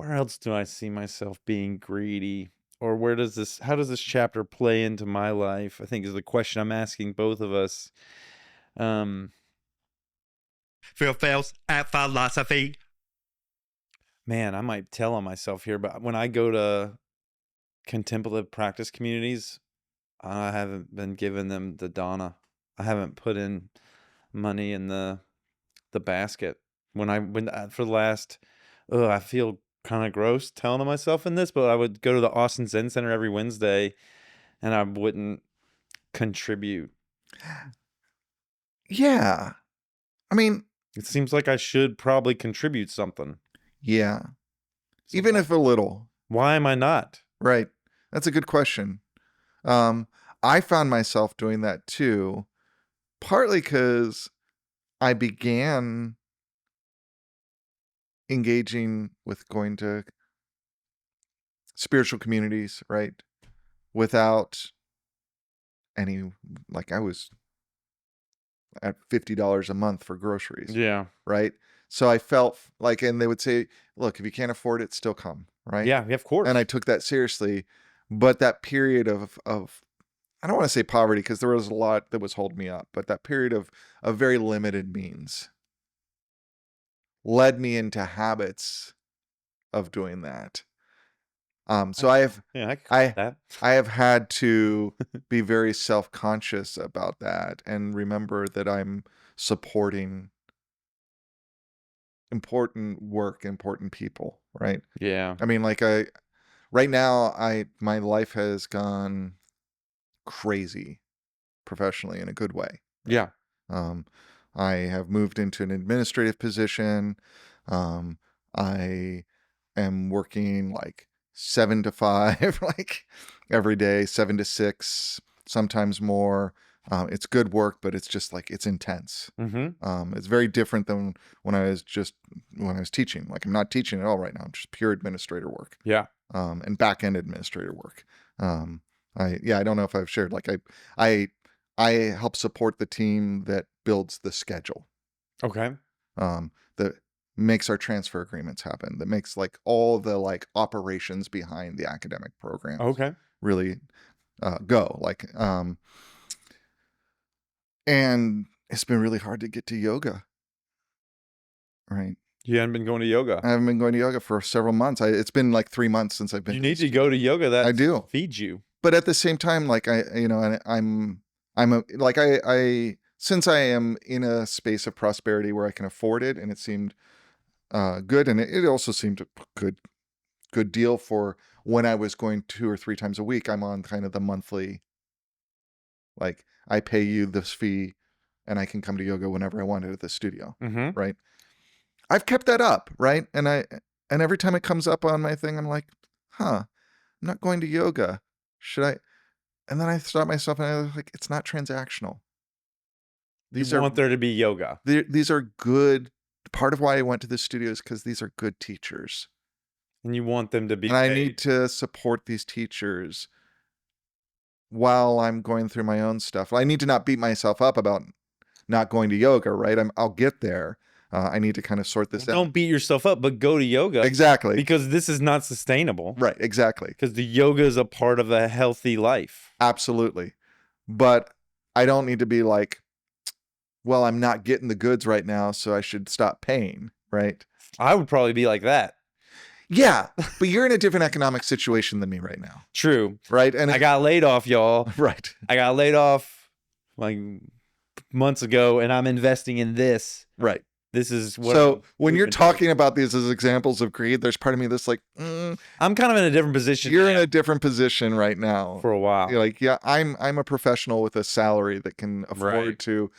where else do I see myself being greedy? Or how does this chapter play into my life? I think is the question I'm asking both of us. Um, Phails at philosophy. Man, I might tell on myself here, but when I go to contemplative practice communities, I haven't been giving them the dana. I haven't put in money in the basket. For the last, I feel kind of gross telling on myself in this, but I would go to the Austin Zen Center every Wednesday, and I wouldn't contribute. Yeah. I mean, It seems like I should probably contribute something. yeah. So Even if a little. why am I not? Right. That's a good question. I found myself doing that too, partly because I began engaging with going to spiritual communities, right? Without any, like I was at $50 a month for groceries, Yeah. right? So I felt like, and they would say, look, if you can't afford it, still come, right? Yeah, of course. And I took that seriously. But that period of I don't want to say poverty because there was a lot that was holding me up, but that period of very limited means led me into habits of doing that. So I have had to be very self-conscious about that and remember that I'm supporting important work, important people, right? Yeah. I mean, right now, my life has gone crazy professionally in a good way. Yeah. I have moved into an administrative position. I am working like 7 to 5, like every day, 7 to 6, sometimes more. It's good work, but it's just like, it's intense. Mm-hmm. It's very different than when I was teaching. Like I'm not teaching at all right now. I'm just pure administrator work. Yeah. And back-end administrator work. I don't know if I've shared, like I help support the team that builds the schedule. Okay. That makes our transfer agreements happen, that makes like all the like operations behind the academic programs Okay. really go. And it's been really hard to get to yoga. Right. You haven't been going to yoga. I haven't been going to yoga for several months. It's been like 3 months since I've been. You need to go to yoga. That I do. Feeds you. But at the same time, like since I am in a space of prosperity where I can afford it, and it seemed good, and it also seemed a good deal for when I was going 2 or 3 times a week. I'm on kind of the monthly, like I pay you this fee, and I can come to yoga whenever I want at the studio, right? I've kept that up, right? And every time it comes up on my thing, I'm like, I'm not going to yoga. Should I? And then I stop myself and I was like, it's not transactional. You want there to be yoga. These are good. Part of why I went to the studio is because these are good teachers. And you want them to be And I need to support these teachers while I'm going through my own stuff. I need to not beat myself up about not going to yoga, right? I'll get there. I need to kind of sort this out. Don't beat yourself up, but go to yoga. Exactly. Because this is not sustainable. Right, exactly. Because the yoga is a part of a healthy life. Absolutely. But I don't need to be like, well, I'm not getting the goods right now, so I should stop paying, right? I would probably be like that. Yeah, but you're in a different economic situation than me right now. True. Right? And I got laid off, y'all. Right. I got laid off like months ago, and I'm investing in this. Right. This is what. So when you're talking about these as examples of greed, there's part of me that's like, I'm kind of in a different position. You're in a different position right now. For a while. You're like, yeah, I'm a professional with a salary that can afford to,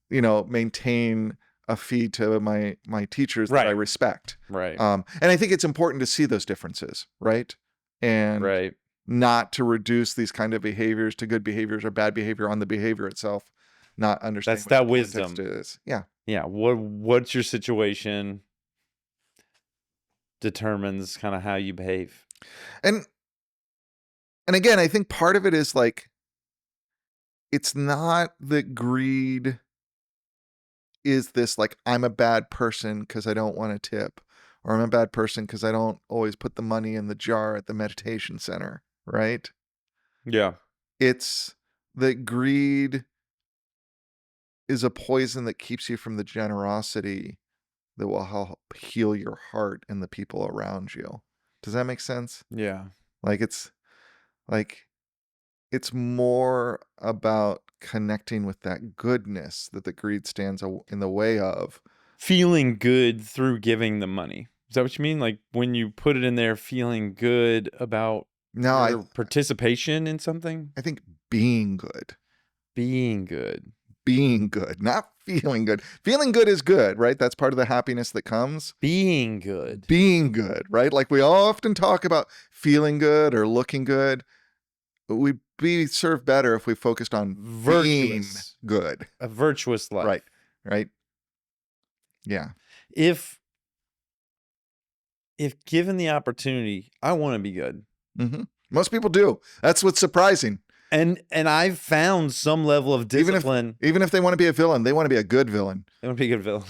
maintain a fee to my teachers that I respect. Right. And I think it's important to see those differences, right? And not to reduce these kind of behaviors to good behaviors or bad behavior on the behavior itself. Not understanding that's that wisdom is. Yeah. Yeah. What's your situation determines kind of how you behave. And again, I think part of it is like, it's not that greed is this like, I'm a bad person because I don't want to tip, or I'm a bad person because I don't always put the money in the jar at the meditation center, right? Yeah. It's that greed is a poison that keeps you from the generosity that will help heal your heart and the people around you. Does that make sense? Yeah. Like like it's more about connecting with that goodness that the greed stands in the way of. Feeling good through giving the money. Is that what you mean? Like when you put it in there, feeling good about No, your participation in something? I think being good. Being good. Being good, not feeling good. Feeling good is good, right? That's part of the happiness that comes. Being good. Being good, right? Like we often talk about feeling good or looking good. We'd be served better if we focused on being Virtuous. good. A virtuous life. Right. Right. Yeah. If given the opportunity, I want to be good. hmm Most people do. That's what's surprising. And I've found some level of discipline. Even if they want to be a villain, they want to be a good villain. They want to be a good villain.